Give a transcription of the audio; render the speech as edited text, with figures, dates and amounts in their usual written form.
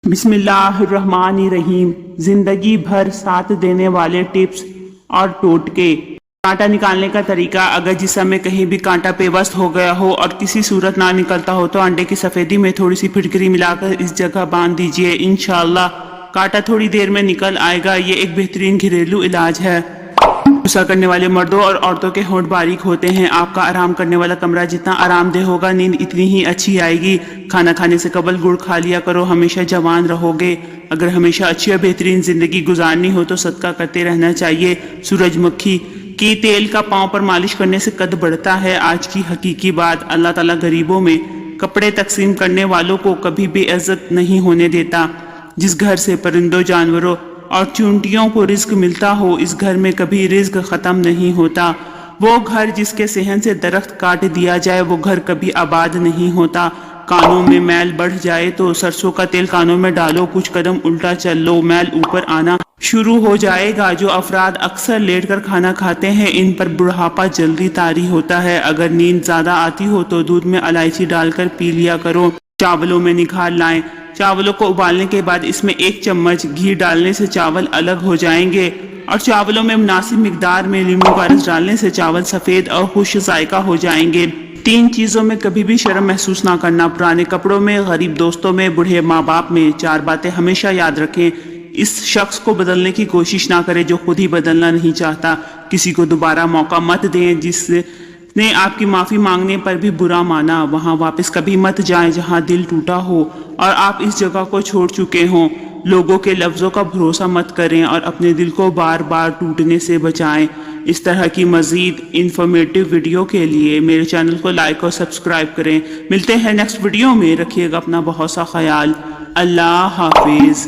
बिस्मिल्लाहिर्रहमानिर्रहीम। जिंदगी भर साथ देने वाले टिप्स और टोटके। कांटा निकालने का तरीका। अगर जिस्म में कहीं भी कांटा पेवस्त हो गया हो और किसी सूरत ना निकलता हो तो अंडे की सफेदी में थोड़ी सी फिटकरी मिलाकर इस जगह बांध दीजिए। इंशाअल्लाह कांटा थोड़ी देर में निकल आएगा। ये एक बेहतरीन घरेलू इलाज है। गुस्सा करने वाले मर्दों और औरतों के होंठ बारीक होते हैं। आपका आराम करने वाला कमरा जितना आरामदेह होगा नींद इतनी ही अच्छी आएगी। खाना खाने से कबल गुड़ खा लिया करो, हमेशा जवान रहोगे। अगर हमेशा अच्छी और बेहतरीन जिंदगी गुजारनी हो तो सदका करते रहना चाहिए। सूरजमुखी की तेल का पांव पर मालिश करने से कद बढ़ता है। आज की हकीकी बात, अल्लाह ताला गरीबों में कपड़े तकसीम करने वालों को कभी बेइज्जत नहीं होने देता। जिस घर से परिंदों, जानवरों और चूंटियों को रिज्क मिलता हो, इस घर में कभी रिज्क खत्म नहीं होता। वो घर जिसके सेहन से दरख्त काट दिया जाए, वो घर कभी आबाद नहीं होता। कानों में मैल बढ़ जाए तो सरसों का तेल कानों में डालो, कुछ कदम उल्टा चल लो, मैल ऊपर आना शुरू हो जाएगा। जो अफराद अक्सर लेटकर खाना खाते हैं, इन पर बुढ़ापा जल्दी तारी होता है। अगर नींद ज्यादा आती हो तो दूध में इलायची डालकर पी लिया करो। चावलों में निखार लाएं। चावलों को उबालने के बाद इसमें 1 चम्मच घी डालने से चावल अलग हो जाएंगे और चावलों में मुनासिब मिकदार में नींबू का रस डालने से चावल सफेद और खुश जायका हो जाएंगे। 3 चीजों में कभी भी शर्म महसूस ना करना। पुराने कपड़ों में, गरीब दोस्तों में, बूढ़े माँ बाप में। 4 बातें हमेशा याद रखें। इस शख्स को बदलने की कोशिश ना करें जो खुद ही बदलना नहीं चाहता। किसी को दोबारा मौका मत दें जिसने आपकी माफी मांगने पर भी बुरा माना। वहां वापस कभी मत जाएं जहां दिल टूटा हो और आप इस जगह को छोड़ चुके हों। लोगों के लफ्जों का भरोसा मत करें और अपने दिल को बार बार टूटने से बचाएं। इस तरह की मजीद इंफॉर्मेटिव वीडियो के लिए मेरे चैनल को लाइक और सब्सक्राइब करें। मिलते हैं नेक्स्ट वीडियो में। रखिएगा अपना बहुत सा ख्याल। अल्लाह हाफिज।